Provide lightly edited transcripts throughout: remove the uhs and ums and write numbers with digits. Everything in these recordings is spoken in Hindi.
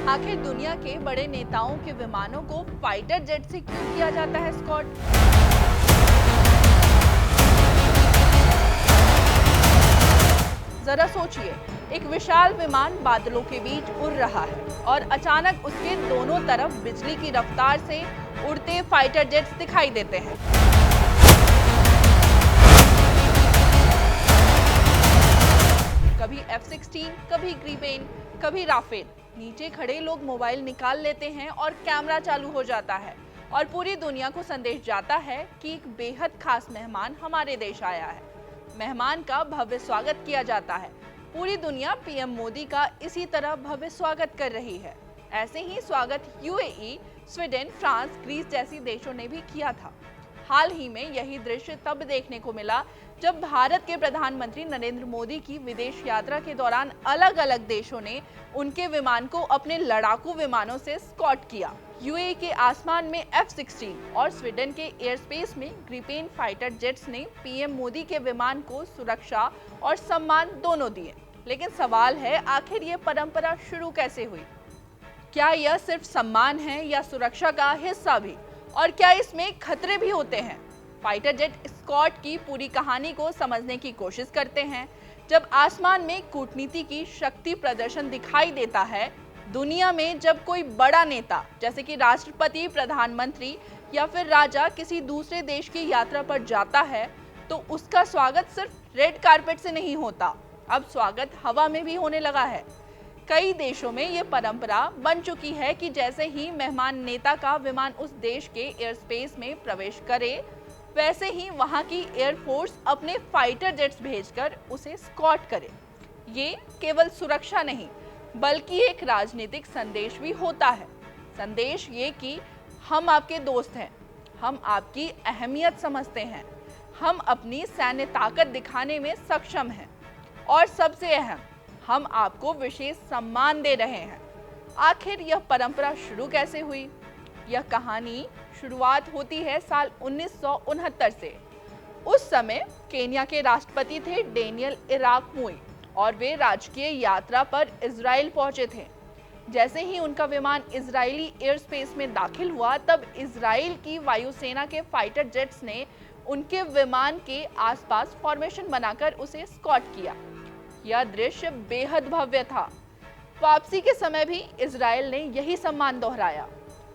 आखिर दुनिया के बड़े नेताओं के विमानों को फाइटर जेट से क्यों किया जाता है स्कॉट? जरा सोचिए, एक विशाल विमान बादलों के बीच उड़ रहा है और अचानक उसके दोनों तरफ बिजली की रफ्तार से उड़ते फाइटर जेट्स दिखाई देते हैं। कभी F-16, कभी ग्रीपेन, कभी राफेल। नीचे खड़े लोग मोबाइल निकाल लेते हैं और कैमरा चालू हो जाता है और पूरी दुनिया को संदेश जाता है कि एक बेहद खास मेहमान हमारे देश आया है। मेहमान का भव्य स्वागत किया जाता है। पूरी दुनिया पीएम मोदी का इसी तरह भव्य स्वागत कर रही है। ऐसे ही स्वागत यूएई, स्वीडन, फ्रांस, ग्रीस जैसी देशों ने भी किया था। हाल ही में यही दृश्य तब देखने को मिला जब भारत के प्रधानमंत्री नरेंद्र मोदी की विदेश यात्रा के दौरान अलग अलग देशों ने उनके विमान को अपने लड़ाकू विमानों से स्कॉट किया। यूएई के आसमान में F-16 और स्वीडन के एयर स्पेस में ग्रिपेन फाइटर जेट्स ने पीएम मोदी के विमान को सुरक्षा और सम्मान दोनों दिए। लेकिन सवाल है, आखिर ये परंपरा शुरू कैसे हुई? क्या यह सिर्फ सम्मान है या सुरक्षा का हिस्सा भी? और क्या इसमें खतरे भी होते हैं? फाइटर जेट स्कॉट की पूरी कहानी को समझने की कोशिश करते हैं। जब आसमान में कूटनीति की शक्ति प्रदर्शन दिखाई देता है, दुनिया में जब कोई बड़ा नेता जैसे कि राष्ट्रपति, प्रधानमंत्री या फिर राजा किसी दूसरे देश की यात्रा पर जाता है, तो उसका स्वागत सिर्फ रेड कारपेट से नहीं होता, अब स्वागत हवा में भी होने लगा है। कई देशों में ये परंपरा बन चुकी है कि जैसे ही मेहमान नेता का विमान उस देश के एयर स्पेस में प्रवेश करे, वैसे ही वहां की एयरफोर्स अपने फाइटर जेट्स भेजकर उसे स्कॉट करे। ये केवल सुरक्षा नहीं, बल्कि एक राजनीतिक संदेश भी होता है। संदेश ये कि हम आपके दोस्त हैं, हम आपकी अहमियत समझते हैं, हम अपनी सैन्य ताकत दिखाने में सक्षम हैं और सबसे अहम, हम आपको विशेष सम्मान दे रहे हैं। आखिर यह परंपरा शुरू कैसे हुई? यह कहानी शुरुआत होती है साल 1969 से। उस समय केन्या के राष्ट्रपति थे डेनियल अराप मोई और वे राजकीय यात्रा पर इजराइल पहुंचे थे। जैसे ही उनका विमान इजरायली एयर स्पेस में दाखिल हुआ, तब इजराइल की वायुसेना के फाइटर जेट्स ने उनके विमान के आसपास फॉर्मेशन बनाकर उसे स्कॉट किया। यह दृश्य बेहद भव्य था। वापसी के समय भी इजराइल ने यही सम्मान दोहराया।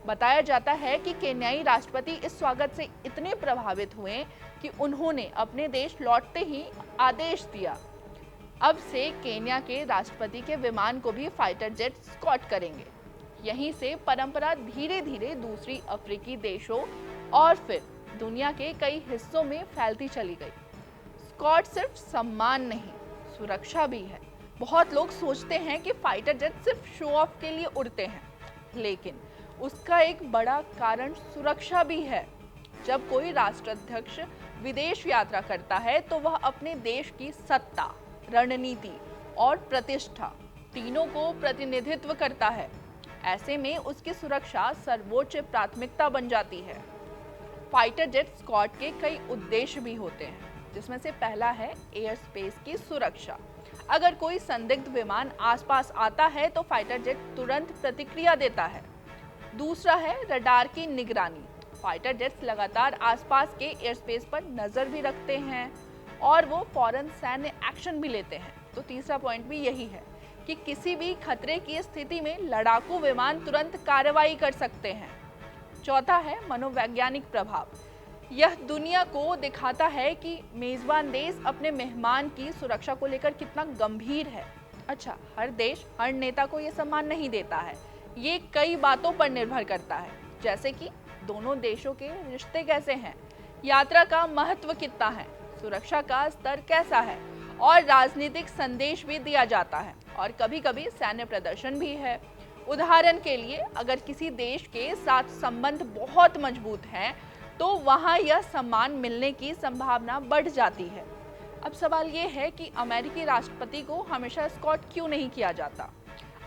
बताया जाता है कि केन्याई राष्ट्रपति इस स्वागत से इतने प्रभावित हुए कि उन्होंने अपने देश लौटते ही आदेश दिया, अब से केन्या के राष्ट्रपति के विमान को भी फाइटर जेट स्कॉट करेंगे। यहीं से परंपरा धीरे धीरे दूसरी अफ्रीकी देशों और फिर दुनिया के कई हिस्सों में फैलती चली गई। स्कॉट सिर्फ सम्मान नहीं, सुरक्षा भी है। बहुत लोग सोचते हैं कि फाइटर जेट सिर्फ शो ऑफ के लिए उड़ते हैं, लेकिन उसका एक बड़ा कारण सुरक्षा भी है। जब कोई राष्ट्राध्यक्ष विदेश यात्रा करता है, तो वह अपने देश की सत्ता, रणनीति और प्रतिष्ठा तीनों को प्रतिनिधित्व करता है। ऐसे में उसकी सुरक्षा सर्वोच्च प्राथमिकता बन जाती है। फाइटर जेट स्कॉट के कई उद्देश्य भी होते हैं, जिसमें से पहला है एयर स्पेस की सुरक्षा। अगर कोई संदिग्ध विमान आसपास आता है, तो फाइटर जेट तुरंत प्रतिक्रिया देता है। दूसरा है रडार की निगरानी। फाइटर जेट्स लगातार आसपास के एयर स्पेस पर नजर भी रखते हैं और वो फौरन सैन्य एक्शन भी लेते हैं। तो तीसरा पॉइंट भी यही है कि किसी भी खतरे की स्थिति में लड़ाकू विमान तुरंत कार्रवाई कर सकते हैं। चौथा है मनोवैज्ञानिक प्रभाव। यह दुनिया को दिखाता है कि मेजबान देश अपने मेहमान की सुरक्षा को लेकर कितना गंभीर है। अच्छा, हर देश हर नेता को यह सम्मान नहीं देता है। ये कई बातों पर निर्भर करता है, जैसे कि दोनों देशों के रिश्ते कैसे हैं, यात्रा का महत्व कितना है, सुरक्षा का स्तर कैसा है और राजनीतिक संदेश भी दिया जाता है और कभी-कभी सैन्य प्रदर्शन भी है। उदाहरण के लिए, अगर किसी देश के साथ संबंध बहुत मजबूत हैं, तो वहाँ यह सम्मान मिलने की संभावना बढ़ जाती है। अब सवाल ये है कि अमेरिकी राष्ट्रपति को हमेशा स्कॉट क्यों नहीं किया जाता?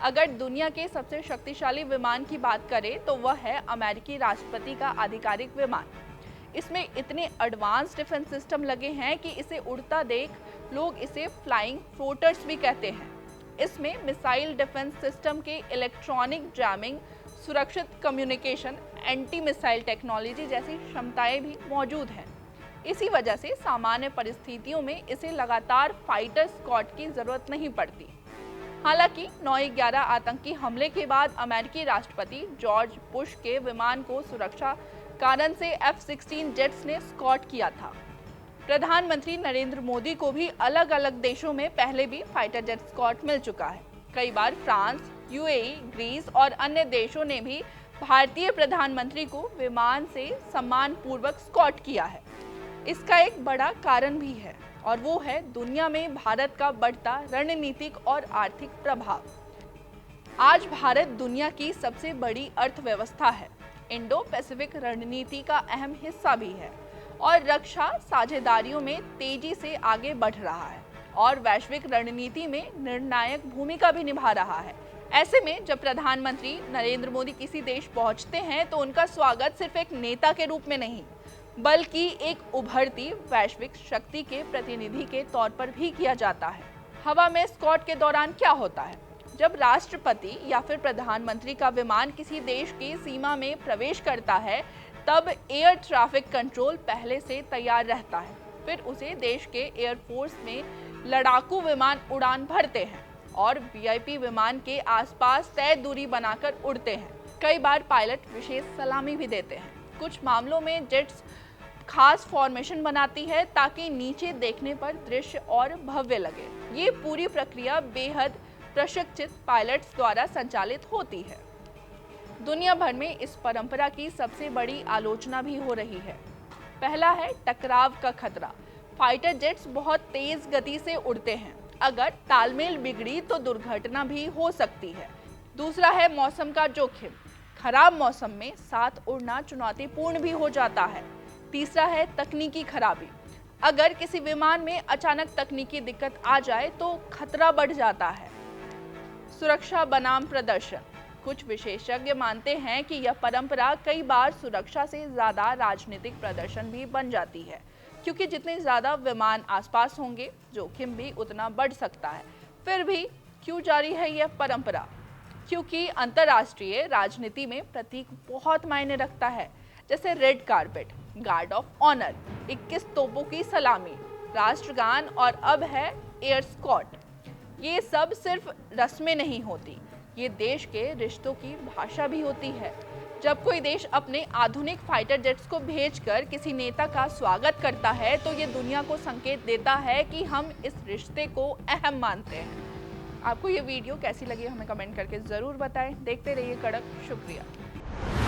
अगर दुनिया के सबसे शक्तिशाली विमान की बात करें, तो वह है अमेरिकी राष्ट्रपति का आधिकारिक विमान। इसमें इतने एडवांस डिफेंस सिस्टम लगे हैं कि इसे उड़ता देख लोग इसे फ्लाइंग फ्लोटर्स भी कहते हैं। इसमें मिसाइल डिफेंस सिस्टम के इलेक्ट्रॉनिक जैमिंग, सुरक्षित कम्युनिकेशन, एंटी मिसाइल टेक्नोलॉजी जैसी क्षमताएं भी मौजूद हैं। इसी वजह से सामान्य परिस्थितियों में इसे लगातार फाइटर स्क्वाड की जरूरत नहीं पड़ती। हालांकि 9/11 आतंकी हमले के बाद अमेरिकी राष्ट्रपति जॉर्ज बुश के विमान को सुरक्षा कारण से F-16 जेट्स ने स्कॉट किया था। प्रधानमंत्री नरेंद्र मोदी को भी अलग अलग देशों में पहले भी फाइटर जेट स्कॉट मिल चुका है। कई बार फ्रांस, UAE, ग्रीस और अन्य देशों ने भी भारतीय प्रधानमंत्री को विमान से सम्मानपूर्वक स्कॉट किया है। इसका एक बड़ा कारण भी है और वो है दुनिया में भारत का बढ़ता रणनीतिक और आर्थिक प्रभाव। आज भारत दुनिया की सबसे बड़ी अर्थव्यवस्था है, इंडो पैसिफिक रणनीति का अहम हिस्सा भी है और रक्षा साझेदारियों में तेजी से आगे बढ़ रहा है और वैश्विक रणनीति में निर्णायक भूमिका भी निभा रहा है। ऐसे में जब प्रधानमंत्री नरेंद्र मोदी किसी देश पहुंचते हैं तो उनका स्वागत सिर्फ एक नेता के रूप में नहीं, बल्कि एक उभरती वैश्विक शक्ति के प्रतिनिधि के तौर पर भी किया जाता है। हवा में स्कॉट के दौरान क्या होता है? जब राष्ट्रपति या फिर प्रधानमंत्री का विमान किसी देश की सीमा में प्रवेश करता है, तब एयर ट्रैफिक कंट्रोल पहले से तैयार रहता है। फिर उसे देश के एयरफोर्स में लड़ाकू विमान उड़ान भरते हैं और VIP विमान के आसपास तय दूरी बनाकर उड़ते हैं। कई बार पायलट विशेष सलामी भी देते हैं। कुछ मामलों में जेट्स खास फॉर्मेशन बनाती है ताकि नीचे देखने पर दृश्य और भव्य लगे। ये पूरी प्रक्रिया बेहद प्रशिक्षित पायलट्स द्वारा संचालित होती है। दुनिया भर में इस परंपरा की सबसे बड़ी आलोचना भी हो रही है। पहला है टकराव का खतरा। फाइटर जेट्स बहुत तेज गति से उड़ते हैं, अगर तालमेल बिगड़ी तो दुर्घटना भी हो सकती है। दूसरा है मौसम का जोखिम। खराब मौसम में साथ उड़ना चुनौतीपूर्ण भी हो जाता है। तीसरा है तकनीकी खराबी। अगर किसी विमान में अचानक तकनीकी दिक्कत आ जाए तो खतरा बढ़ जाता है। सुरक्षा बनाम प्रदर्शन। कुछ विशेषज्ञ मानते हैं कि यह परंपरा कई बार सुरक्षा से ज्यादा राजनीतिक प्रदर्शन भी बन जाती है, क्योंकि जितने ज्यादा विमान आसपास होंगे, जोखिम भी उतना बढ़ सकता है। फिर भी क्यों जारी है यह परंपरा? क्योंकि अंतर्राष्ट्रीय राजनीति में प्रतीक बहुत मायने रखता है, जैसे red carpet, guard of honour, 21 तोपों की सलामी, राष्ट्रगान और अब है एयर स्कॉट। ये सब सिर्फ रस्में नहीं होती, ये देश के रिश्तों की भाषा भी होती है। जब कोई देश अपने आधुनिक फाइटर जेट्स को भेजकर किसी नेता का स्वागत करता है तो ये दुनिया को संकेत देता है कि हम इस रिश्ते को अहम मानते हैं। आपको ये वीडियो कैसी लगी हमें कमेंट करके ज़रूर बताएं। देखते रहिए कड़क। शुक्रिया।